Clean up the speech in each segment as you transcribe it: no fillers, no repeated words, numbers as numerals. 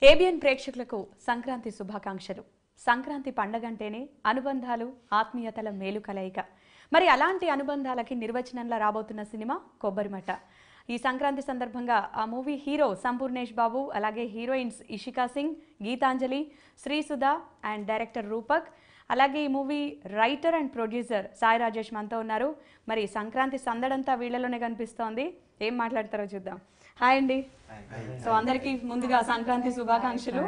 ABN ప్రేక్షకులకు సంక్రాంతి శుభాకాంక్షలు. సంక్రాంతి పండగంటేనే అనుబంధాలు, ఆత్మీయతల మేలు కలయిక. మరి అలాంటి అనుబంధాలకి నిర్వచనంలా రాబోతున్న సినిమా కొబ్బరిమట్ట. ఈ సంక్రాంతి సందర్భంగా ఆ మూవీ హీరో సంపూర్ణేష్ బాబు, అలాగే heroines Ishika Singh, Geetanjali, Srisudha and director Roopak, అలాగే ఈ movie writer and producer Sai Rajesh మనతో ఉన్నారు. మరి సంక్రాంతి సందడంతా వీళ్ళలోనే కనిపిస్తోంది. ఏం మాట్లాడతారో చూద్దాం. హాయ్ అండి. సో అందరికీ ముందుగా సంక్రాంతి శుభాకాంక్షలు.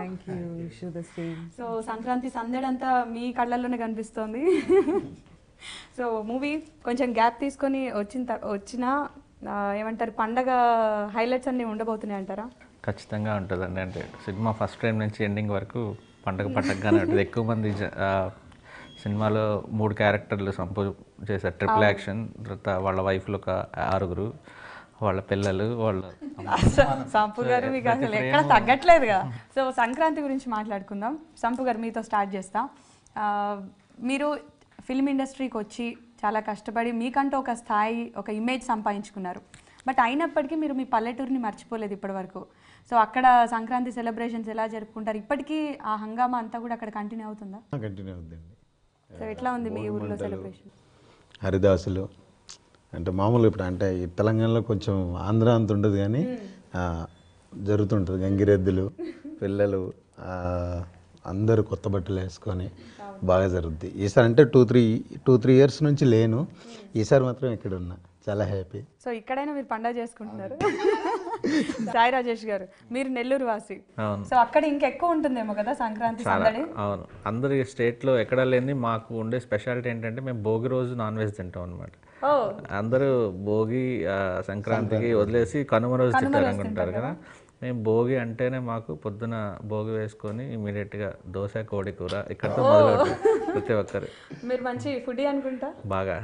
సో సంక్రాంతి సందడంతా మీ కళ్ళల్లోనే కనిపిస్తోంది. సో మూవీ కొంచెం గ్యాప్ తీసుకొని వచ్చిన ఏమంటారు, పండగ హైలైట్స్ అన్నీ ఉండబోతున్నాయి అంటారా? ఖచ్చితంగా ఉంటుందండి. అంటే సినిమా ఫస్ట్ టైం నుంచి ఎండింగ్ వరకు పండగ పట్టగానే ఉంటుంది. ఎక్కువ మంది సినిమాలో 3 క్యారెక్టర్లు సంపూర్ చేశారు. ట్రిపుల్ యాక్షన్, తర్వాత వాళ్ళ వైఫ్లు ఒక 6, వాళ్ళ పిల్లలు, వాళ్ళ సంపు గారు మీకు అసలు ఎక్కడ తగ్గట్లేదుగా. సో సంక్రాంతి గురించి మాట్లాడుకుందాం. సంపు గారు మీతో స్టార్ట్ చేస్తా. మీరు ఫిల్మ్ ఇండస్ట్రీకి వచ్చి చాలా కష్టపడి మీకంటూ ఒక స్థాయి, ఒక ఇమేజ్ సంపాదించుకున్నారు. బట్ అయినప్పటికీ మీరు మీ పల్లెటూరుని మర్చిపోలేదు ఇప్పటి వరకు. సో అక్కడ సంక్రాంతి సెలబ్రేషన్స్ ఎలా జరుపుకుంటారు? ఇప్పటికీ ఆ హంగామా అంతా కూడా అక్కడ కంటిన్యూ అవుతుందా? కంటిన్యూ అవుతుందండి. సో ఎట్లా ఉంది మీ ఊర్లో సెలబ్రేషన్? హరిదాసులు అంటే మామూలు ఇప్పుడు అంటే ఈ తెలంగాణలో కొంచెం ఆంధ్ర అంత ఉండదు కానీ జరుగుతుంటుంది. గంగిరెద్దులు, పిల్లలు అందరూ కొత్త బట్టలు వేసుకొని బాగా జరుగుద్ది. ఈసారి అంటే 2-3 ఇయర్స్ నుంచి లేను, ఈసారి మాత్రం ఇక్కడ ఉన్నా, చాలా హ్యాపీ. సో ఇక్కడైనా మీరు పండుగ చేసుకుంటున్నారు. సాయి రాజేష్ గారు, మీరు నెల్లూరు వాసి. సో అక్కడ ఇంకెక్కువ ఉంటుందేమో కదా సంక్రాంతి సందడి? అవును, అందరి స్టేట్లో ఎక్కడ లేని మాకు ఉండే స్పెషాలిటీ ఏంటంటే మేము భోగి రోజు నాన్ వెజ్ తింటాం అనమాట. అందరూ భోగి సంక్రాంతికి వదిలేసి కనుమ రోజు తింటారనుకుంటారు కదా. మేము భోగి అంటేనే మాకు పొద్దున భోగి వేసుకొని ఇమీడియట్గా దోశ, కోడి కూర ఇక్కడతో మొదలవుతుంది ప్రతి ఒక్కరు. మీరు మంచి ఫుడీ అనుకుంటా. బాగా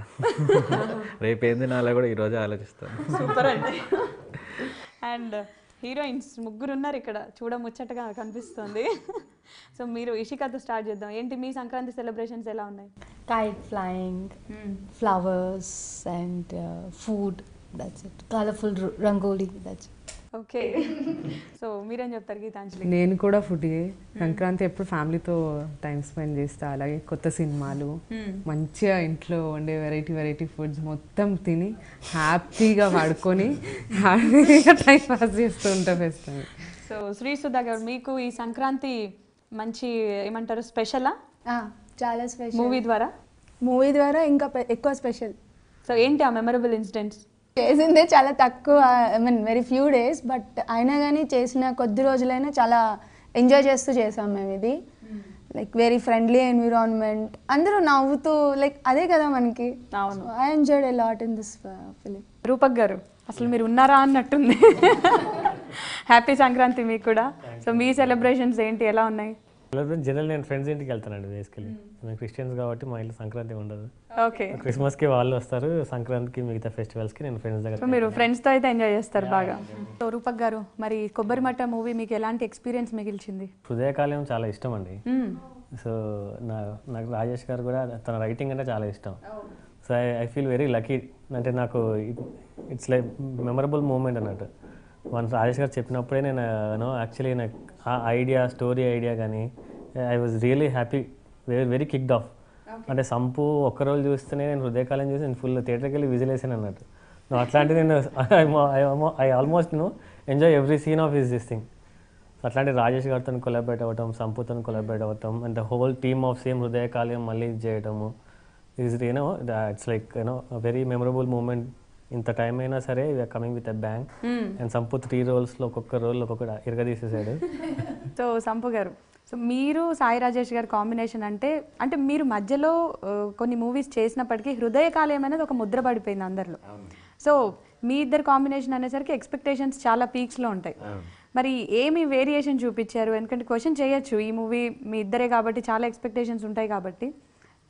రేపు ఏం తినాలో కూడా ఈరోజే ఆలోచిస్తాను. సూపర్ అండి. అండ్ హీరోయిన్స్ 3 ఉన్నారు ఇక్కడ, చూడముచ్చటగా కనిపిస్తుంది. సో మీరు ఇషికాతో స్టార్ట్ చేద్దాం. ఏంటి మీ సంక్రాంతి సెలబ్రేషన్స్ ఎలా ఉన్నాయి? Kite flying, flowers and food, that's it. Colorful rangoli, that's it. Okay. So మీరేం చెప్తారు గీతాంజలి? నేను కూడా ఫుడ్డే. సంక్రాంతి ఎప్పుడు ఫ్యామిలీతో టైం స్పెండ్ చేస్తా. అలాగే కొత్త సినిమాలు, మంచిగా ఇంట్లో వండే వెరైటీ ఫుడ్స్ మొత్తం తిని హ్యాపీగా పడుకొని హ్యాపీగా టైం పాస్ చేస్తూ ఉంటా ఫెస్టివల్. సో శ్రీసుధా గారు, మీకు ఈ సంక్రాంతి మంచి ఏమంటారు స్పెషలా? చాలా స్పెషల్. మూవీ ద్వారా ఇంకా ఎక్కువ స్పెషల్. సో ఏంటి ఆ మెమరబుల్ ఇన్సిడెంట్స్? చేసిందే చాలా తక్కువ, I mean very few days, but అయినా కానీ చేసిన కొద్ది రోజులైనా చాలా ఎంజాయ్ చేస్తూ చేసాం మేము. ఇది లైక్ వెరీ ఫ్రెండ్లీ ఎన్విరాన్మెంట్, అందరూ నవ్వుతూ, లైక్ అదే కదా మనకి. అవును, I enjoyed a lot in this film. Rupak గారు, అసలు మీరు ఉన్నారా అన్నట్టుంది. హ్యాపీ సంక్రాంతి మీకు కూడా. సో మీ సెలబ్రేషన్స్ ఏంటి, ఎలా ఉన్నాయి? జనరల్ నేను ఫ్రెండ్స్ ఇంటికి వెళ్తానండి. బేసికలీ మేము క్రిస్టియన్స్ కాబట్టి మా ఇంట్లో సంక్రాంతి ఉండదు. ఓకే. క్రిస్మస్కి వాళ్ళు వస్తారు, సంక్రాంతికి మిగతా ఫెస్టివల్స్కి నేను ఫ్రెండ్స్ దగ్గర. మీరు ఫ్రెండ్స్తో అయితే ఎంజాయ్ చేస్తారు బాగా. సో రూపక్ గారు, మరి కొబ్బరిమట్ట మూవీ మీకు ఎలాంటి ఎక్స్పీరియన్స్ మిగిల్చింది? హృదయకాలం చాలా ఇష్టం అండి. సో నాకు రాజేష్ గారు కూడా తన రైటింగ్ అంటే చాలా ఇష్టం. So I feel very lucky. అంటే నాకు ఇట్స్ లైక్ మెమరబుల్ మూమెంట్ అన్నట్టు. వన్స్ రాజేష్ గారు చెప్పినప్పుడే నేను యాక్చువల్లీ నాకు ఆ స్టోరీ ఐడియా కానీ I was really happy, very kicked of. అంటే సంపు ఒక్కరోజు చూస్తేనే నేను హృదయకాలం చూసి నేను ఫుల్ థియేటర్కి వెళ్ళి విజిల్ వేసాను అన్నట్టు. అట్లాంటి నేను I almost enjoy every scene of this thing. అట్లాంటి రాజేష్ గారితో కొలాబరేట్ అవ్వటం, సంపుతో కొలాబరేట్ అవ్వటం, and the whole team of same Hrudayakalam మళ్ళీ చేయటము is it's like very memorable moment. ఇంత టైం అయినా సరే we are coming with a bang. And Sampu 3 రోల్స్లో ఒక్కొక్క రోల్ ఒక్కొక్క ఇరగదీసేసాడు. సో సంపు గారు, సో మీరు సాయి రాజేష్ గారి కాంబినేషన్ అంటే మీరు మధ్యలో కొన్ని మూవీస్ చేసినప్పటికీ హృదయకాలం అనేది ఒక ముద్ర పడిపోయింది అందరిలో. సో మీ ఇద్దరు కాంబినేషన్ అనేసరికి ఎక్స్పెక్టేషన్స్ చాలా పీక్స్లో ఉంటాయి. మరి ఏమి వేరియేషన్ చూపించారు? ఎందుకంటే క్వశ్చన్ చేయొచ్చు, ఈ మూవీ మీ ఇద్దరే కాబట్టి చాలా ఎక్స్పెక్టేషన్స్ ఉంటాయి కాబట్టి.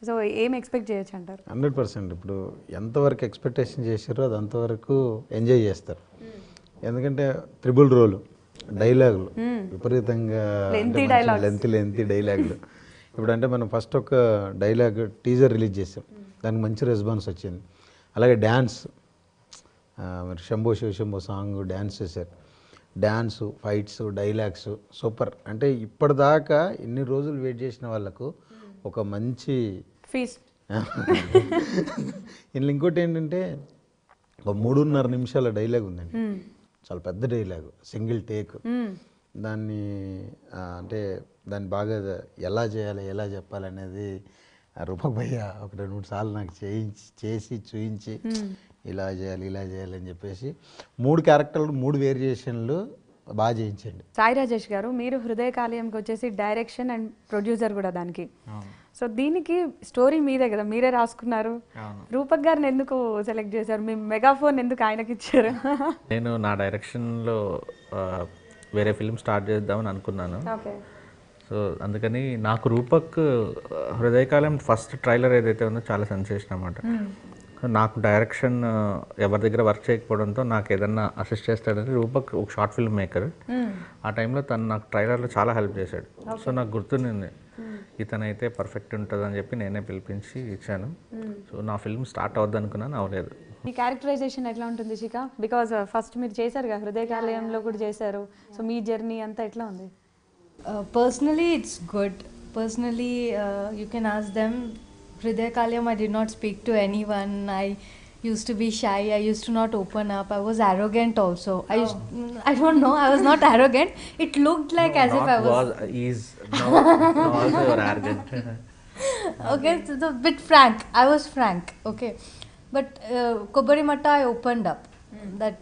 సో ఏం ఎక్స్పెక్ట్ చేయొచ్చు అంటారు? 100%. ఇప్పుడు ఎంతవరకు ఎక్స్పెక్టేషన్ చేశారో అది అంతవరకు ఎంజాయ్ చేస్తారు. ఎందుకంటే త్రిబుల్ రోలు, డైలాగులు విపరీతంగా, లెంతీ డైలాగులు. ఇప్పుడు అంటే మనం ఫస్ట్ ఒక డైలాగ్ టీజర్ రిలీజ్ చేసాం, దానికి మంచి రెస్పాన్స్ వచ్చింది. అలాగే డ్యాన్స్, మరి శంభో శివశంభో సాంగ్ డ్యాన్స్ చేశారు. Dance, fights, dialogues super. అంటే ఇప్పటిదాకా ఇన్ని రోజులు వెయిట్ చేసిన వాళ్ళకు ఒక మంచి ఫీస్ట్. ఇందులో ఇంకోటి ఏంటంటే ఒక 3.5 నిమిషాల డైలాగ్ ఉందండి. చాలా పెద్ద డైలాగ్, సింగిల్ టేక్. దాన్ని అంటే దాన్ని బాగా ఎలా చేయాలి, ఎలా చెప్పాలి అనేది రూపక్ భయ్య ఒక 2-3 సార్లు నాకు చేసి చూయించి ఇలా చేయాలి ఇలా చేయాలి అని చెప్పేసి 3 క్యారెక్టర్లు 3 వేరియేషన్లు బాగా చేయించండి. సాయి రాజేష్ గారు, మీరు హృదయ కాలేయంకి వచ్చేసి డైరెక్షన్ అండ్ ప్రొడ్యూసర్ కూడా దానికి. సో దీనికి స్టోరీ మీదే కదా, మీరే రాసుకున్నారు. రూపక్ గారిని ఎందుకు సెలెక్ట్ చేశారు? మీ మెగాఫోన్ ఎందుకు ఆయనకి ఇచ్చారు? నేను నా డైరెక్షన్లో వేరే ఫిల్మ్ స్టార్ట్ చేద్దామని అనుకున్నాను. సో అందుకని నాకు రూపక్ హృదయకాలం ఫస్ట్ ట్రైలర్ ఏదైతే ఉందో చాలా సెన్సేషన్ అన్నమాట. సో నాకు డైరెక్షన్ ఎవరి దగ్గర వర్క్ చేయకపోవడంతో నాకు ఏదన్నా అసిస్ట్ చేస్తాడని రూపక్ ఒక షార్ట్ ఫిల్మ్ మేకర్. ఆ టైంలో తను నాకు ట్రైలర్లో చాలా హెల్ప్ చేశాడు. సో నాకు గుర్తుంది ఇతనైతే పర్ఫెక్ట్ ఉంటుంది అని చెప్పి నేనే పిలిపించి ఇచ్చాను. సో నా ఫిల్మ్ స్టార్ట్ అవుద్ది అనుకున్నాను, అవ్వలేదు. ఈ క్యారెక్టరైజేషన్ ఎట్లా ఉంటుంది శిఖ? బికాజ్ ఫస్ట్ మీరు చేశారు కదా, హృదయ కాలేయంలో కూడా చేశారు. సో మీ జర్నీ అంతా ఎట్లా ఉంది? Personally, it's good. Personally, you can ask them. Hridaya Kalyam, I did not speak to anyone. I used to be shy. I used to not open up. I was arrogant also. I don't know. I was not arrogant. It looked like as if I was. Also you're arrogant. Okay, so a bit frank. I was frank. Okay, but Kobbari Matta, I opened up. That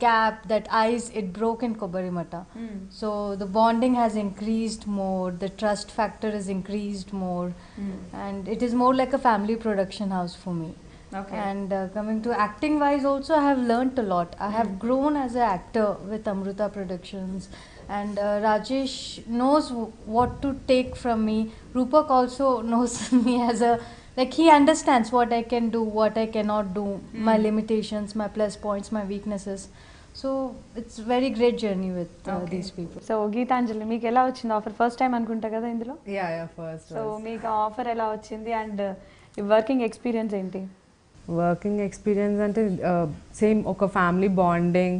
gap, that ice, it broke in Kobbari Matta. So the bonding has increased more, the trust factor is increased more, and it is more like a family production house for me. Okay. And coming to acting wise also, I have learnt a lot. I have grown as an actor with Amruta Productions, and Rajesh knows what to take from me. Rupak also knows me as a, like, he understands what I can do, what I cannot do, my limitations, my plus points, my weaknesses. So it's very great journey with these people. So Gitanjali, మీకు ఎలా వచ్చింది offer? First time అనుకుంటా కదా ఇందులో. Yeah first. So మీకు offer ఎలా వచ్చింది and working experience ఏంటి? వర్కింగ్ ఎక్స్పీరియన్స్ అంటే సేమ్ ఒక ఫ్యామిలీ బాండింగ్.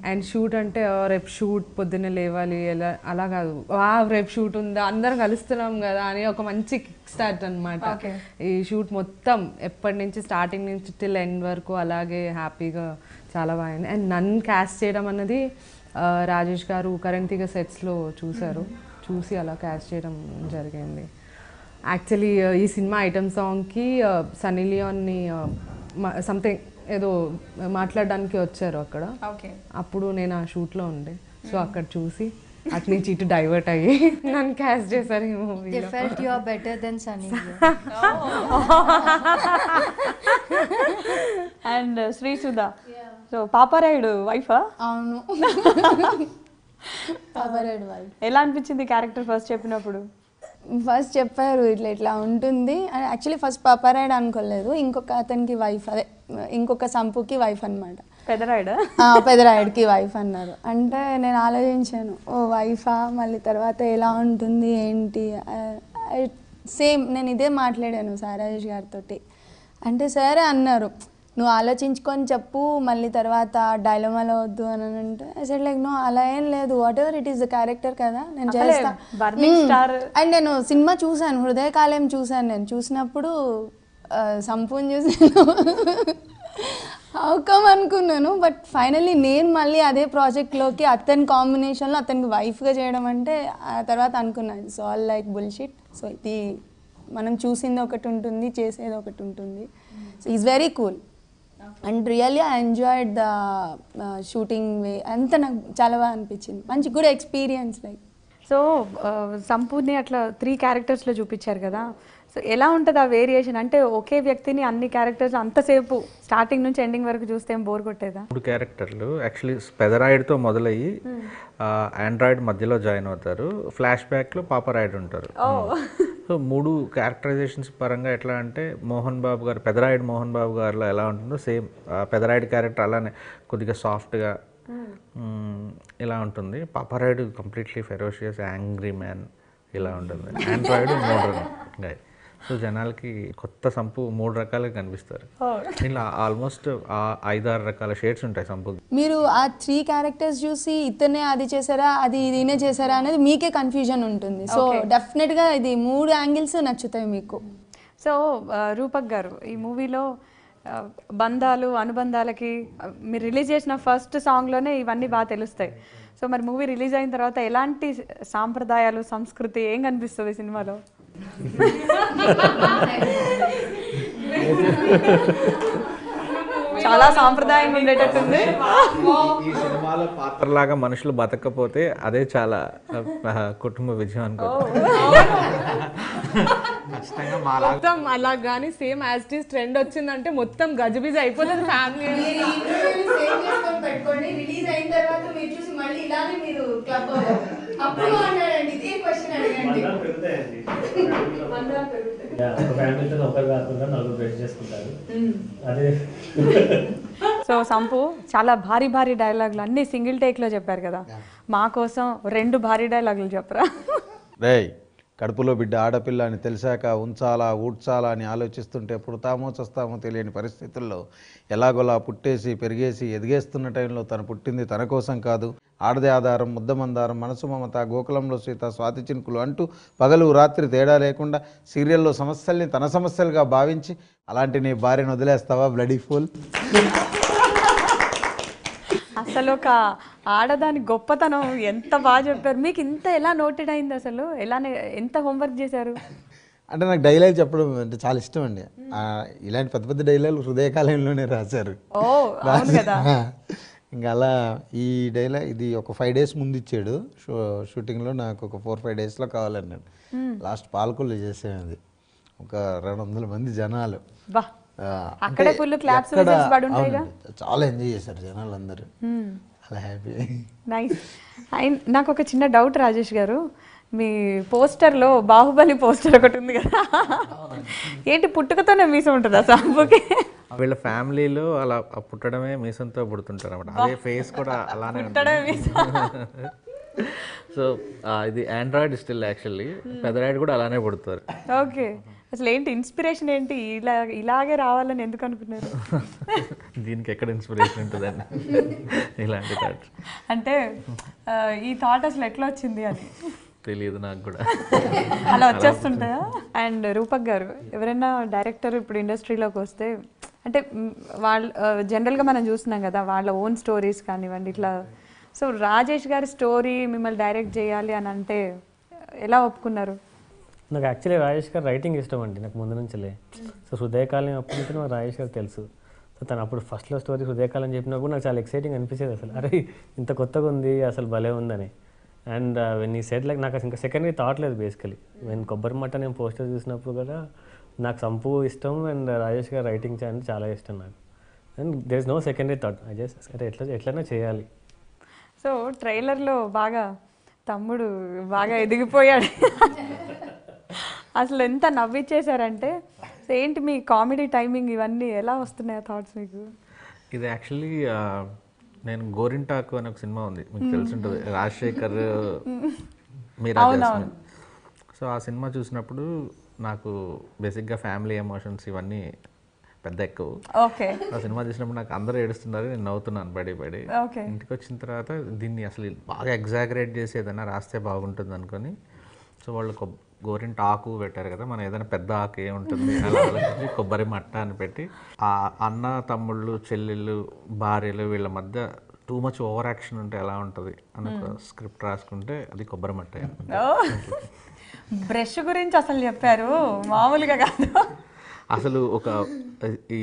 అండ్ షూట్ అంటే రేపు షూట్ పొద్దున్నే లేవాలి ఎలా అలా కాదు, రేపు షూట్ ఉందా అందరం కలుస్తున్నాం కదా అని ఒక మంచి కిక్ స్టార్ట్ అనమాట. ఈ షూట్ మొత్తం ఎప్పటి నుంచి స్టార్టింగ్ నుంచి టిల్ ఎండ్ వరకు అలాగే హ్యాపీగా చాలా బాగుంది. అండ్ నన్ను క్యాస్ట్ చేయడం అన్నది రాజేష్ గారు కరెంట్గా సెట్స్లో చూసి అలా క్యాస్ట్ చేయడం జరిగింది. యాక్చువల్లీ ఈ సినిమా ఐటమ్ సాంగ్కి సన్నీ లియోన్ని సంథింగ్ ఏదో మాట్లాడడానికి వచ్చారు అక్కడ. అప్పుడు నేను ఆ షూట్లో ఉండే. సో అక్కడ చూసి అటు నుంచి ఇటు డైవర్ట్ అయ్యి నన్ను క్యాస్ట్ చేశారు ఈ మూవీలో. They felt you are better than Sunny Lion. And Sri Sudha, so Paparayudu వైఫా? అవును. పాపారాయుడు వైఫ్. ఎలా అనిపించింది క్యారెక్టర్ ఫస్ట్ చెప్పినప్పుడు? ఫస్ట్ చెప్పారు ఇట్లా ఇట్లా ఉంటుంది. యాక్చువల్లీ ఫస్ట్ పాపారాయుడు అనుకోలేదు, ఇంకొక అతనికి వైఫ్, అదే ఇంకొక సంపుకి వైఫ్ అనమాట. పెదరాయుడా? పెదరాయుడికి వైఫ్ అన్నారు. అంటే నేను ఆలోచించాను, ఓ వైఫా, మళ్ళీ తర్వాత ఎలా ఉంటుంది ఏంటి. సేమ్ నేను ఇదే మాట్లాడాను సాయి రాజేష్ గారితో. అంటే సరే అన్నారు, నువ్వు ఆలోచించుకొని చెప్పు, మళ్ళీ తర్వాత డైలమాలో వద్దు అని అంటే అసలు లైక్ నో, అలా ఏం లేదు, what ever it is the character కదా, నేను చేస్తా. అండ్ నేను సినిమా చూశాను, హృదయ కాలేయం చూశాను. నేను చూసినప్పుడు సంపూన్ చూసాను, అవుకమ్ అనుకున్నాను. బట్ ఫైనల్లీ నేను మళ్ళీ అదే ప్రాజెక్ట్లోకి అతని కాంబినేషన్లో అతనికి వైఫ్గా చేయడం అంటే ఆ తర్వాత అనుకున్నాను it's all like bullshit. So ఇది మనం చూసింది ఒకటి ఉంటుంది, చేసేది ఒకటి ఉంటుంది. So is very cool and really I enjoyed the shooting way అంతా నాకు చాలా బాగా అనిపించింది. మంచి గుడ్ ఎక్స్పీరియన్స్. లైక్ సో సంపూర్ణి అట్లా 3 క్యారెక్టర్స్లో చూపించారు కదా, సో ఎలా ఉంటుంది ఆ వేరియేషన్? అంటే ఒకే వ్యక్తిని అన్ని క్యారెక్టర్స్ అంతసేపు స్టార్టింగ్ నుంచి ఎండింగ్ వరకు చూస్తే ఏం బోర్ కొట్టేదా? 3 క్యారెక్టర్లు యాక్చువల్లీ పెదరాయుడుతో మొదలయ్యి ఆండ్రాయిడ్ మధ్యలో జాయిన్ అవుతారు. ఫ్లాష్ బ్యాక్లో పాపరాయుడు ఉంటారు. సో 3 క్యారెక్టరైజేషన్స్ పరంగా ఎట్లా అంటే మోహన్ బాబు గారు, పెదరాయుడు మోహన్ బాబు గారిలో ఎలా ఉంటుందో సేమ్ పెదరాయుడు క్యారెక్టర్ అలానే కొద్దిగా సాఫ్ట్గా ఇలా ఉంటుంది. Paparayudu completely ferocious angry man ఇలా ఉంటుంది. Android modern guy. సో జనాలకి కొత్త సంపు 3 రకాలుగా కనిపిస్తారు. ఇలా ఆల్మోస్ట్ 5-6 రకాల షేడ్స్ ఉంటాయి సంపు. మీరు ఆ 3 క్యారెక్టర్స్ చూసి ఇతనే అది చేశారా అది ఈయనే చేశారా అనేది మీకే కన్ఫ్యూజన్ ఉంటుంది. సో డెఫినెట్గా ఇది 3 యాంగిల్స్ నచ్చుతాయి మీకు. సో రూపక్ గారు, ఈ మూవీలో బంధాలు అనుబంధాలకి మీరు రిలీజ్ చేసిన ఫస్ట్ సాంగ్లోనే ఇవన్నీ బాగా తెలుస్తాయి. సో మరి మూవీ రిలీజ్ అయిన తర్వాత ఎలాంటి సాంప్రదాయాలు సంస్కృతి ఏం కనిపిస్తుంది సినిమాలో? చాలా సాంప్రదాయంగా ఉండేటట్టుంది. ఈ సినిమాలో పాత్రలాగా మనుషులు బతకపోతే అదే చాలా కుటుంబ విజయం అనుకో. మొత్తం అలా కానీ same as it is trend వచ్చిందంటే మొత్తం గజిబిజి అయిపోతుంది ఫ్యామిలీ. సో సంపు చాలా భారీ భారీ డైలాగులు అన్ని సింగిల్ టేక్లో చెప్పారు కదా, మా కోసం 2 భారీ డైలాగులు చెప్పరా? రేయ్, కడుపులో బిడ్డ ఆడపిల్ల అని తెలిసాక ఉంచాలా ఊడ్చాలా అని ఆలోచిస్తుంటే పుడతామో చస్తామో తెలియని పరిస్థితుల్లో ఎలాగోలా పుట్టేసి పెరిగేసి ఎదిగేస్తున్న టైంలో తను పుట్టింది తన కోసం కాదు, ఆడదే ఆధారం ముద్దమందారం మనసు మమత గోకులంలో సీత స్వాతి చినుకులు అంటూ పగలు రాత్రి తేడా లేకుండా సీరియల్లో సమస్యల్ని తన సమస్యలుగా భావించి అలాంటి నీ భార్యను వదిలేస్తావా బ్లడీ ఫూల్? అసలు ఒక ఆడదాని గొప్పతనం ఎంత బాగా చెప్పారు. మీకు ఇంత ఎలా నోటెడ్ అయింది అసలు? ఎలానే ఎంత హోంవర్క్ చేశారు? అంటే నాకు డైలాగ్ చెప్పడం అంటే చాలా ఇష్టం అండి. ఇలాంటి పెద్ద పెద్ద డైలాగులు హృదయకాలంలోనే రాశారు. ఇంకా అలా ఈ డైలాగ్ ఇది ఒక 5 days ముందు ఇచ్చాడు షూటింగ్లో. నాకు ఒక 4-5 daysలో కావాలన్నాడు. లాస్ట్ పాలకొల్లు చేసాను. అది ఒక 200 మంది జనాలు. అక్కడే ఫుల్ క్లాప్స్ పడి ఉంటాయిగా. చాలా ఎంజాయ్ చేశారు జనాలు అందరూ. అలా హ్యాపీ. నైస్. నాకు ఒక చిన్న డౌట్ రాజేష్ గారు, మీ పోస్టర్లో బాహుబలి పోస్టర్ ఒకటి ఉంది కదా, ఏంటి పుట్టుకతోనే మీసం ఉంటుందా సంపుకి? వీళ్ళ ఫ్యామిలీలో అలా పుట్టడమే మీసంతో పుడుతుంటారు అన్నమాట. అదే ఫేస్ కూడా అలానే ఉంటుంది. సో ఇది ఆండ్రాయిడ్ స్టిల్ యాక్చువల్లీ, పెదరాయిడ్ కూడా అలానే పుడతారు. ఓకే, అసలు ఏంటి ఇన్స్పిరేషన్ ఏంటి? ఇలాగే రావాలని ఎందుకు అనుకున్నారు? దీనికి ఎక్కడ ఇన్స్పిరేషన్ ఉంటుందండి ఇలాంటి థాట్? అంటే ఈ థాట్ అసలు ఎట్లా వచ్చింది అని తెలియదు నాకు కూడా. అలా వచ్చేస్తుంటాయా? అండ్ రూపక్ గారు, ఎవరైనా డైరెక్టర్ ఇప్పుడు ఇండస్ట్రీలోకి వస్తే అంటే వాళ్ళు జనరల్గా మనం చూస్తున్నాం కదా, వాళ్ళ ఓన్ స్టోరీస్ కానివ్వండి ఇట్లా. సో రాజేష్ గారి స్టోరీ మిమ్మల్ని డైరెక్ట్ చేయాలి అని అంటే ఎలా ఒప్పుకున్నారు? నాకు యాక్చువల్లీ రాజేష్ గారు రైటింగ్ ఇష్టం అండి, నాకు ముందు నుంచిలే. సో హృదయకాలం అప్పటి నుంచి నాకు రాజేష్ గారు తెలుసు. సో తను అప్పుడు ఫస్ట్లో స్టోరీ హృదయకాలం చెప్పినప్పుడు నాకు చాలా ఎక్సైటింగ్ అనిపించేది. అసలు అరే ఇంత కొత్తగా ఉంది, అసలు భలే ఉందని. అండ్ వెన్ ఈ సెట్ లైక్ నాకు ఇంకా సెకండ్గా థాట్ లేదు బేసికలీ. వెన్ కొబ్బరి మట్ట నేను పోస్టర్ చూసినప్పుడు కూడా నాకు సంపు ఇష్టం అండ్ రాజేష్ గారు రైటింగ్ అంటే చాలా ఇష్టం నాకు. And there is no secondary thought, I just అరే ఎట్లైనా చేయాలి. సో ట్రైలర్లో బాగా తమ్ముడు బాగా ఎదిగిపోయాడు. అసలు ఎంత నవ్విచ్చేసారంటే, ఏంటి మీ కామెడీ టైమింగ్ ఇవన్నీ ఎలా వస్తున్నాయి థాట్స్ మీకు? ఇది యాక్చువల్లీ నేను గోరింటాకు అనే ఒక సినిమా ఉంది, మీకు తెలిసి ఉంటుంది, రాజశేఖర్ మీరా జాస్మిన్. సో ఆ సినిమా చూసినప్పుడు నాకు బేసిక్గా ఫ్యామిలీ ఎమోషన్స్ ఇవన్నీ పెద్ద ఎక్కువ. ఓకే, ఆ సినిమా చూసినప్పుడు నాకు అందరూ ఏడుస్తున్నారు, నేను నవ్వుతున్నాను పడి. ఇంటికి వచ్చిన తర్వాత దీన్ని అసలు బాగా ఎగ్జాగరేట్ చేసి ఏదైనా రాస్తే బాగుంటుంది అనుకొని, సో వాళ్ళు గోరింట ఆకు పెట్టారు కదా, మనం ఏదైనా పెద్ద ఆకు ఏముంటుంది అలా ఆలోచించి కొబ్బరి మట్ట అని పెట్టి ఆ అన్న తమ్ముళ్ళు చెల్లెళ్ళు భార్యలు వీళ్ళ మధ్య టూ మచ్ ఓవర్ యాక్షన్ ఉంటే ఎలా ఉంటుంది అని ఒక స్క్రిప్ట్ రాసుకుంటే అది కొబ్బరి మట్ట. బ్రష్ గురించి అసలు చెప్పారు, మామూలుగా కాదు. అసలు ఒక ఈ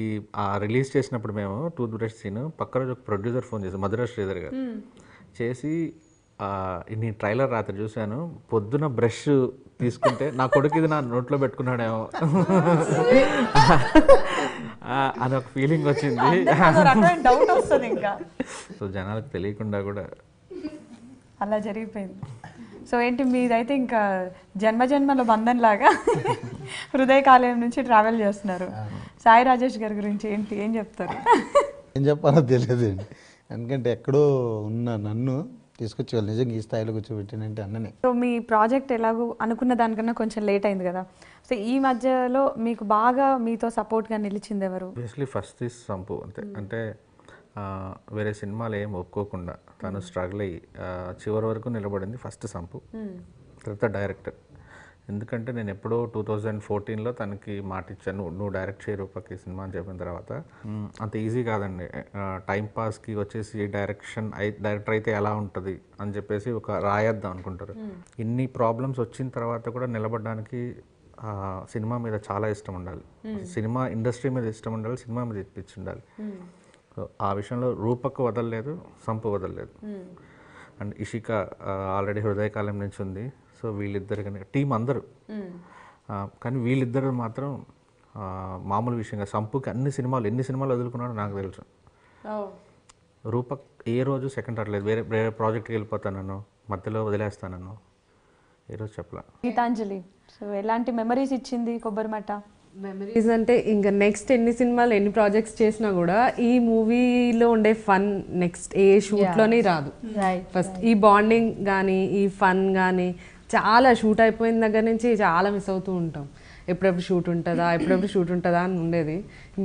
రిలీజ్ చేసినప్పుడు మేము టూత్ బ్రష్ సీన్ పక్క రోజు ఒక ప్రొడ్యూసర్ ఫోన్ చేశారు, మధుర శ్రీధర్ గారు చేసి, నీ ట్రైలర్ రాత్రి చూశాను, పొద్దున బ్రష్ తీసుకుంటే నా కొడుకు ఇది నా నోట్లో పెట్టుకున్నాడేమో అని ఒక ఫీలింగ్ వచ్చింది. డౌట్ వస్తుంది ఇంకా. సో జనాలకు తెలియకుండా కూడా అలా జరిగిపోయింది. సో ఏంటి మీదైతే ఇంకా జన్మజన్మల బంధం లాగా హృదయకాలయం నుంచి ట్రావెల్ చేస్తున్నారు. సాయి రాజేష్ గారి గురించి ఏంటి ఏం చెప్తారు? ఏం చెప్పాలో తెలియదండి, ఎందుకంటే ఎక్కడో ఉన్న నన్ను తీసుకొచ్చి వాళ్ళు నిజంగా ఈ స్థాయిలో కూర్చోబెట్టినంటే అన్ననే. సో మీ ప్రాజెక్ట్ ఎలాగో అనుకున్న దానికన్నా కొంచెం లేట్ అయింది కదా, సో ఈ మధ్యలో మీకు బాగా మీతో సపోర్ట్గా నిలిచింది ఎవరు? బేసిక్లీ ఫస్ట్ ఈజ్ సంపు అంతే. అంటే వేరే సినిమాలు ఏం ఒప్పుకోకుండా తను స్ట్రగుల్ అయ్యి చివరి వరకు నిలబడింది ఫస్ట్ సంపు, తర్వాత డైరెక్టర్. ఎందుకంటే నేను ఎప్పుడో 2014లో తనకి మాట ఇచ్చాను, నువ్వు డైరెక్ట్ చేయ రూపకి సినిమా అని చెప్పిన తర్వాత అంత ఈజీ కాదండి. టైంపాస్కి వచ్చేసి డైరెక్టర్ అయితే ఎలా ఉంటుంది అని చెప్పేసి ఒక రాయేద్దాం అనుకుంటారు. ఇన్ని ప్రాబ్లమ్స్ వచ్చిన తర్వాత కూడా నిలబడడానికి సినిమా మీద చాలా ఇష్టం ఉండాలి, సినిమా ఇండస్ట్రీ మీద ఇష్టం ఉండాలి, సినిమా మీద ఇప్పించి ఉండాలి. సో ఆ విషయంలో రూపక్ వదలలేదు, సంపు వదలలేదు. అండ్ ఇషిక ఆల్రెడీ హృదయకాలం నుంచి ఉంది. సో వీళ్ళిద్దరు కానీ టీం అందరూ, కానీ వీళ్ళిద్దరు మాత్రం మామూలు విషయంగా సంపుకి ఎన్ని సినిమాలు వదులుకున్నాడో నాకు తెలుసు. రూపక్ ఏ రోజు సెకండ్ రావట్లేదు, వేరే ప్రాజెక్ట్కి వెళ్ళిపోతానను, మధ్యలో వదిలేస్తానను ఏ రోజు చెప్పలా. గీతాంజలి, సో ఎలాంటి మెమరీస్ ఇచ్చింది కొబ్బరిమట్ట? మెమరీస్ అంటే ఇంకా నెక్స్ట్ ఎన్ని సినిమాలు ఎన్ని ప్రాజెక్ట్స్ చేసినా కూడా ఈ మూవీలో ఉండే ఫన్ నెక్స్ట్ ఏ షూట్లోనే రాదు. ఫస్ట్ ఈ బాండింగ్ కానీ ఈ ఫన్ కానీ చాలా షూట్ అయిపోయిన దగ్గర నుంచి చాలా మిస్ అవుతూ ఉంటాం. ఎప్పుడెప్పుడు షూట్ ఉంటుందా అని ఉండేది.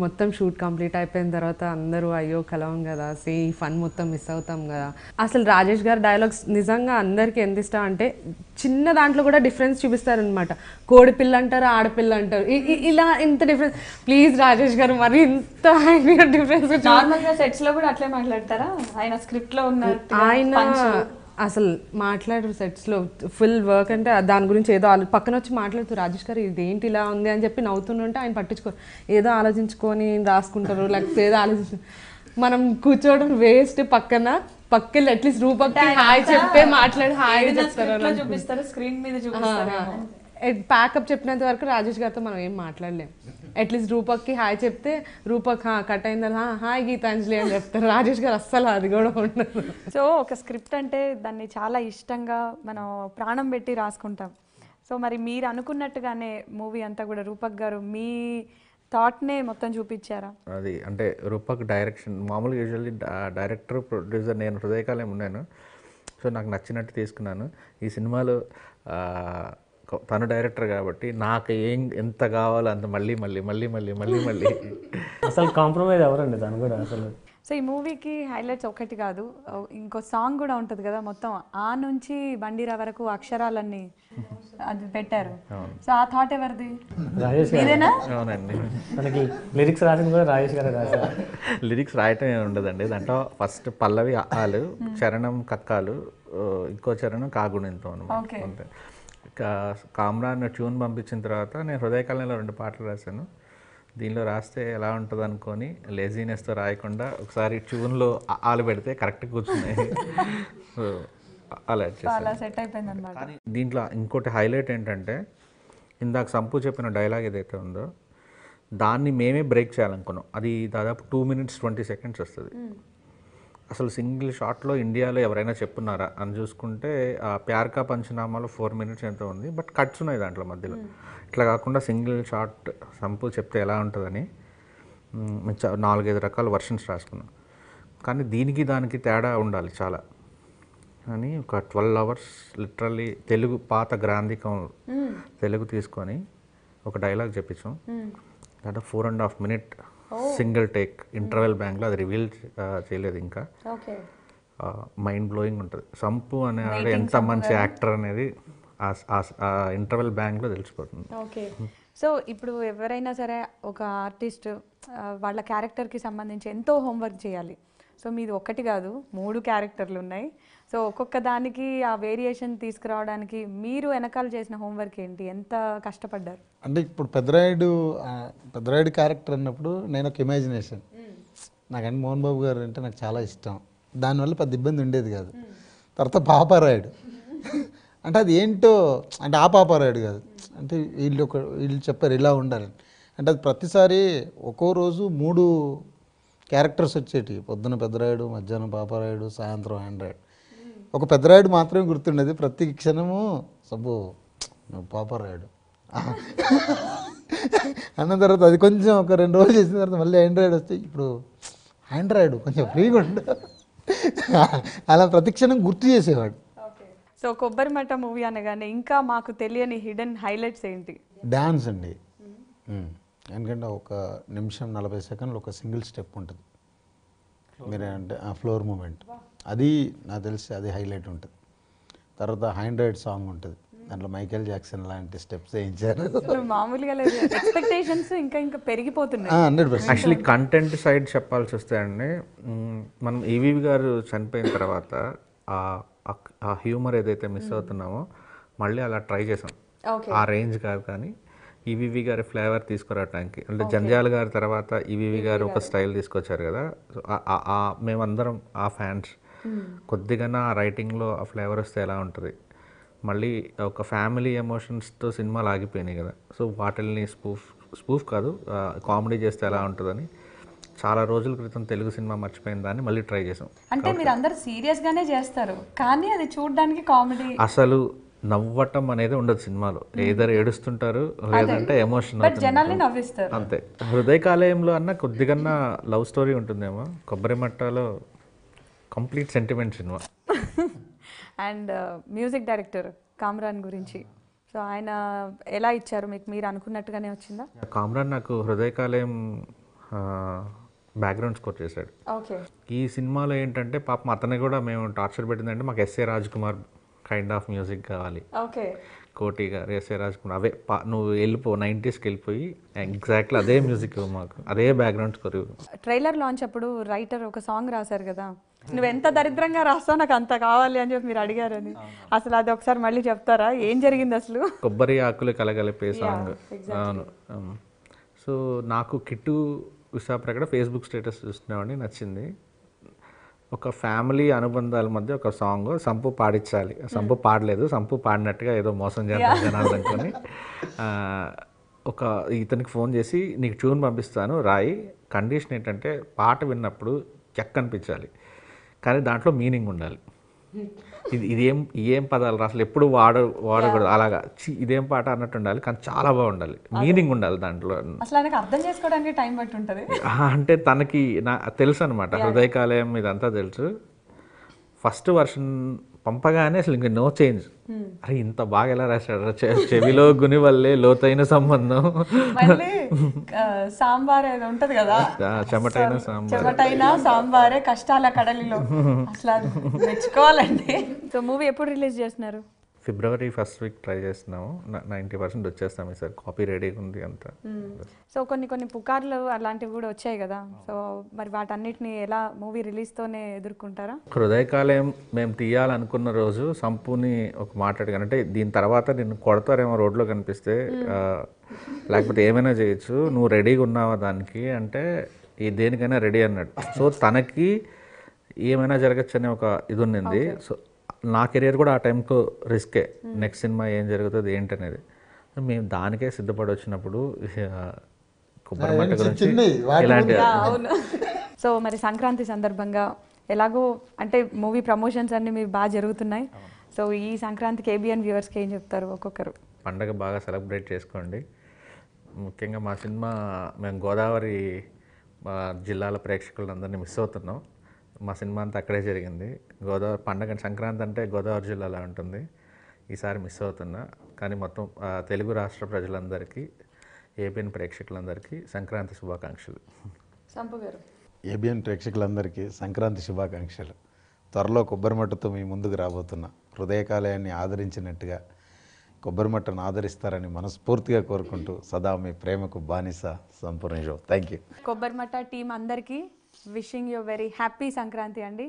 మొత్తం షూట్ కంప్లీట్ అయిపోయిన తర్వాత అందరూ అయ్యో కలవం కదా, ఈ ఫన్ మొత్తం మిస్ అవుతాం కదా. అసలు రాజేష్ గారి డైలాగ్స్ నిజంగా అందరికీ ఎంత ఇష్టం అంటే చిన్న దాంట్లో కూడా డిఫరెన్స్ చూపిస్తారనమాట. కోడి పిల్ల అంటారు, ఆడపిల్ల అంటారు, ఇలా ఇంత డిఫరెన్స్. ప్లీజ్ రాజేష్ గారు మరి ఇంత డిఫరెన్స్. నార్మల్గా సెట్స్ లో కూడా అట్లే మాట్లాడతారా? ఆయన స్క్రిప్ట్ లో ఉన్న అసలు మాట్లాడరు సెట్స్లో. ఫుల్ వర్క్ అంటే దాని గురించి ఏదో పక్కన వచ్చి మాట్లాడుతూ రాజేష్ గారు ఇదేంటి ఇలా ఉంది అని చెప్పి నవ్వుతుంటే ఆయన పట్టించుకోరు, ఏదో ఆలోచించుకొని రాసుకుంటారు, లేకపోతే ఏదో మనం కూర్చోవడం వేస్ట్. పక్కన అట్లీస్ట్ రూపకి హాయ్ చెప్తే మాట్లాడి హాయ్ చెప్తారు, చూపిస్తారు స్క్రీన్ మీద చూపిస్తారు. ప్యాకప్ చెప్పినంత వరకు రాజేష్ గారితో మనం ఏం మాట్లాడలేం. అట్లీస్ట్ రూపక్కి హాయ్ చెప్తే రూపక్ కట్ అయిందని హాయ్ గీతాంజలి అని చెప్తారు. రాజేష్ గారు అస్సలు అది కూడా ఉండదు. సో ఒక స్క్రిప్ట్ అంటే దాన్ని చాలా ఇష్టంగా మనం ప్రాణం పెట్టి రాసుకుంటాం. సో మరి మీరు అనుకున్నట్టుగానే మూవీ అంతా కూడా రూపక్ గారు మీ థాట్నే మొత్తం చూపించారా? అది అంటే రూపక్ డైరెక్షన్ మామూలుగా యూజువల్లీ డైరెక్టర్ ప్రొడ్యూసర్ నేను హృదయకాలం ఉన్నాను. సో నాకు నచ్చినట్టు తీసుకున్నాను. ఈ సినిమాలో తను డైరెక్టర్ కాబట్టి నాకు ఎంత కావాలో అంత మళ్ళీ అసలు కాంప్రమైజ్ ఎవరండి తను కూడా అసలు. సో ఈ మూవీకి హైలైట్స్ ఒకటి కాదు, ఇంకో సాంగ్ కూడా ఉంటుంది కదా, మొత్తం ఆ నుంచి బండిరా వరకు అక్షరాలన్నీ అది పెట్టారు. సో ఆ థాట్ ఎవరిది? రాజేష్ ఇదేనా? అవునండి. తనకి లిరిక్స్ రాసింది కూడా రాజేష్ గారే రాశారు. లిరిక్స్ రాయటం ఏమి ఉండదండి దాంట్లో. ఫస్ట్ పల్లవి ఆలు, చరణం కక్కాలు, ఇంకో చరణం కాగుణింతో అనమాట. అంతే. కామ్రాన్ ట్యూన్ పంపించిన తర్వాత నేను హృదయకాలంలో 2 పాటలు రాశాను. దీనిలో రాస్తే ఎలా ఉంటుంది అనుకొని లేజీనెస్తో రాయకుండా ఒకసారి ట్యూన్లో ఆలు పెడితే కరెక్ట్గా కూర్చున్నాయి. సో అలా సెట్ అయిపోయింది అనమాట. కానీ దీంట్లో ఇంకోటి హైలైట్ ఏంటంటే ఇందాక సంపు చెప్పిన డైలాగ్ ఏదైతే ఉందో దాన్ని మేమే బ్రేక్ చేయాలనుకున్నాం. అది దాదాపు 2 minutes 20 seconds వస్తుంది. అసలు సింగిల్ షాట్లో ఇండియాలో ఎవరైనా చెప్పున్నారా అని చూసుకుంటే ప్యార్కా పంచనామాలో 4 minutes ఎంతో ఉంది, బట్ కట్స్ ఉన్నాయి దాంట్లో మధ్యలో. ఇట్లా కాకుండా సింగిల్ షాట్ సంపు చెప్తే ఎలా ఉంటుందని 4-5 రకాల వర్షన్స్ రాసుకున్నాం. కానీ దీనికి దానికి తేడా ఉండాలి చాలా అని ఒక 12 hours లిటరల్లీ తెలుగు పాత గ్రాంధికం తెలుగు తీసుకొని ఒక డైలాగ్ చెప్పించాం. దాంట్లో 4.5 minutes సింగిల్ టేక్ ఇంటర్వెల్ బ్యాంక్లో. అది రివీల్ చేయలేదు ఇంకా. మైండ్ బ్లోయింగ్ ఉంటుంది. సంపు అనే ఎంత మంచి యాక్టర్ అనేది ఆ ఇంటర్వెల్ బ్యాంక్లో తెలిసిపోతుంది. ఓకే. సో ఇప్పుడు ఎవరైనా సరే ఒక ఆర్టిస్ట్ వాళ్ళ క్యారెక్టర్కి సంబంధించి ఎంతో హోంవర్క్ చేయాలి. సో మీది ఒకటి కాదు 3 క్యారెక్టర్లు ఉన్నాయి. సో ఒక్కొక్క దానికి ఆ వేరియేషన్ తీసుకురావడానికి మీరు వెనకాల చేసిన హోంవర్క్ ఏంటి, ఎంత కష్టపడ్డారు? అంటే ఇప్పుడు పెద్దరాయుడు క్యారెక్టర్ అన్నప్పుడు నేను ఒక ఇమాజినేషన్, నాకంటే మోహన్ బాబు గారు అంటే నాకు చాలా ఇష్టం, దానివల్ల పెద్ద ఇబ్బంది ఉండేది కాదు. తర్వాత పాపారాయుడు అంటే అది ఏంటో, అంటే ఆ పాపారాయుడు కాదు, అంటే వీళ్ళు చెప్పారు ఇలా ఉండాలి అంటే అది ప్రతిసారి ఒక్కో రోజు 3 క్యారెక్టర్స్ వచ్చేటి. పొద్దున పెద్దరాయుడు, మధ్యాహ్నం పాపారాయుడు, సాయంత్రం ఆండ్రాయిడ్. ఒక పెద్దరాయుడు మాత్రమే గుర్తుండేది. ప్రతి క్షణము సబ్బు నువ్వు పాపారాయుడు అన్న తర్వాత అది కొంచెం ఒక 2 రోజులు చేసిన తర్వాత మళ్ళీ ఆండ్రాయిడ్ వస్తే ఇప్పుడు ఆండ్రాయిడ్ కొంచెం ఫ్రీగా ఉండు అలా ప్రతిక్షణం గుర్తు చేసేవాడు. సో కొబ్బరి మట్ట మూవీ అనగానే ఇంకా మాకు తెలియని హిడెన్ హైలైట్స్ ఏంటి? డ్యాన్స్ అండి. ఎందుకంటే ఒక నిమిషం 40 సెకండ్లు ఒక సింగిల్ స్టెప్ ఉంటుంది, మీరు అంటే ఆ ఫ్లోర్ మూమెంట్, అది నాకు తెలిసి అది హైలైట్ ఉంటుంది. తర్వాత 100 సాంగ్ ఉంటుంది, దాంట్లో మైకేల్ జాక్సన్ లాంటి స్టెప్స్ వేయించారు. అసలు మామూలుగా లేదు, ఎక్స్పెక్టేషన్స్ ఇంకా పెరిగిపోతున్నాయి. 100%. యాక్చువల్లీ కంటెంట్ సైడ్ చెప్పాల్సి వస్తే అండి, మనం ఈవీవి గారు చనిపోయిన తర్వాత ఆ హ్యూమర్ ఏదైతే మిస్ అవుతున్నామో మళ్ళీ అలా ట్రై చేసాం. ఆ రేంజ్ కాదు కానీ ఈవీవి గారి ఫ్లేవర్ తీసుకురావడానికి, అంటే జంజాల గారి తర్వాత ఈవీవి గారు ఒక స్టైల్ తీసుకొచ్చారు కదా, మేమందరం ఆ ఫ్యాన్స్ కొద్దిగా ఆ రైటింగ్లో ఆ ఫ్లేవర్ వస్తే ఎలా ఉంటుంది, మళ్ళీ ఒక ఫ్యామిలీ ఎమోషన్స్తో సినిమాలు ఆగిపోయినాయి కదా, సో వాటిల్ని స్పూఫ్ కాదు కామెడీ చేస్తే ఎలా ఉంటుందని చాలా రోజుల క్రితం తెలుగు సినిమా మర్చిపోయిన దాన్ని మళ్ళీ ట్రై చేసాం. అంటే మీరు అందరు సీరియస్ గానే చేస్తారు కానీ అది చూడడానికి కామెడీ, అసలు నవ్వటం అనేది ఉండదు సినిమాలో, ఏదర్ ఏడుస్తుంటారు లేదంటే ఎమోషన్ జనాల్ని నవ్విస్తారు అంతే. హృదయకాలయంలో అన్న కొద్దిగా లవ్ స్టోరీ ఉంటుందేమో, కొబ్బరి మట్టలో complete sentiment cinema. And music director Kamran గురించి, సో ఆయన ఎలా ఇచ్చారు మీకు, మీరు అనుకున్నట్టుగానే వచ్చిందా? కామ్రాన్ నాకు హృదయకాలయం బ్యాక్గ్రౌండ్ స్కోర్ చేశాడు. ఓకే. ఈ సినిమాలో ఏంటంటే పాపం అతన్ని కూడా మేము టార్చర్ పెట్టిందంటే మాకు SA Raj Kumar kind of music కావాలి, ఓకే, కోటి గారు, ఎస్ఏ రాజ్ కుమార్, అవే నువ్వు వెళ్ళిపో 90స్కి వెళ్ళిపోయి ఎగ్జాక్ట్లీ అదే మ్యూజిక్ మాకు, అదే బ్యాక్గ్రౌండ్ స్కోర్. ట్రైలర్ లాంచ్ అప్పుడు రైటర్ ఒక సాంగ్ రాశారు కదా, నువ్వు ఎంత దరిద్రంగా రాస్తావు నాకు అంత కావాలి అని చెప్పి మీరు అడిగారని, అసలు అది ఒకసారి మళ్ళీ చెప్తారా, ఏం జరిగింది అసలు? కొబ్బరి ఆకులు కలగలిపే సాంగ్. అవును. సో నాకు కిట్టు విశాఖ ఫేస్బుక్ స్టేటస్ చూస్తున్నామని నచ్చింది. ఒక ఫ్యామిలీ అనుబంధాల మధ్య ఒక సాంగ్ సంపు పాడించాలి, సంపు పాడలేదు, సంపు పాడినట్టుగా ఏదో మోసం చేద్దాం జనాలు అనుకొని ఒక ఇతనికి ఫోన్ చేసి నీకు ట్యూన్ పంపిస్తాను రాయి, కండిషన్ ఏంటంటే పాట విన్నప్పుడు చెక్ అనిపించాలి కానీ దాంట్లో మీనింగ్ ఉండాలి. ఇది ఏం పదాలు అసలు ఎప్పుడు వాడకూడదు, అలాగా ఇదేం పాట అన్నట్టు ఉండాలి కానీ చాలా బాగుండాలి, మీనింగ్ ఉండాలి దాంట్లో. అసలు ఆయనకు అర్థం చేసుకోవడానికి టైం పట్టి ఉంటుంది. అంటే తనకి తెలుసు అనమాట, హృదయకాలయం ఇదంతా తెలుసు. ఫస్ట్ వర్షన్ పంపగానే అసలు ఇంక నో చేంజ్, అరే ఇంత బాగా ఎలా రాశాడు, చెవిలో గుని వల్లే లోతైన సంబంధం, సాంబార్ ఏదో ఉంటది కదా, చెమటైన సాంబారే కష్టాల కడలిలో, అసలు మెచ్చుకోవాలండి. సో మూవీ ఎప్పుడు రిలీజ్ చేస్తున్నారు? ఫిబ్రవరి ఫస్ట్ వీక్ ట్రై చేస్తున్నాము, 90% వచ్చేస్తాం సార్, కాపీ రెడీగా ఉంది అంతా. సో కొన్ని పుకార్లు అలాంటివి కూడా వచ్చాయి కదా, సో మరి వాటన్నిటిని ఎలా మూవీ రిలీజ్తోనే ఎదుర్కొంటారా? హృదయకాలయం మేము తీయాలనుకున్న రోజు సంపూని ఒక మాట్లాడగాను, అంటే దీని తర్వాత నిన్ను కొడతారేమో రోడ్లో కనిపిస్తే, లేకపోతే ఏమైనా చేయొచ్చు, నువ్వు రెడీగా ఉన్నావా దానికి అంటే దేనికైనా రెడీ అన్నాడు. సో తనకి ఏమైనా జరగచ్చు అనే ఒక ఇది ఉన్నింది. సో నా కెరియర్ కూడా ఆ టైంకు రిస్కే, నెక్స్ట్ సినిమా ఏం జరుగుతుంది ఏంటనేది, మేము దానికే సిద్ధపడి వచ్చినప్పుడు కొబ్బరి మట్ట గురించి ఇలాంటి. సో మరి సంక్రాంతి సందర్భంగా ఎలాగో అంటే మూవీ ప్రమోషన్స్ అన్ని మీరు బాగా జరుగుతున్నాయి, సో ఈ సంక్రాంతికి ఏబిఎన్ వ్యూవర్స్కి ఏం చెప్తారు? ఒక్కొక్కరు పండగ బాగా సెలబ్రేట్ చేసుకోండి. ముఖ్యంగా మా సినిమా మేము గోదావరి జిల్లాల ప్రేక్షకులందరినీ మిస్ అవుతున్నాం. మా సినిమా అంతా అక్కడే జరిగింది. గోదావరి పండగ సంక్రాంతి అంటే గోదావరి జిల్లాలో ఉంటుంది, ఈసారి మిస్ అవుతున్నా. కానీ మొత్తం తెలుగు రాష్ట్ర ప్రజలందరికీ, ఏబిఎన్ ప్రేక్షకులందరికీ సంక్రాంతి శుభాకాంక్షలు. సంపు గారు, ఏబిఎన్ ప్రేక్షకులందరికీ సంక్రాంతి శుభాకాంక్షలు. త్వరలో కొబ్బరి మట్టతో మీ ముందుకు రాబోతున్నా. హృదయకాలయాన్ని ఆదరించినట్టుగా కొబ్బరి మట్టను ఆదరిస్తారని మనస్ఫూర్తిగా కోరుకుంటూ సదా మీ ప్రేమకు బానిస సంపూర్ణ. Thank you. కొబ్బరి మట్ట టీం అందరికీ wishing you very happy Sankranti అండి.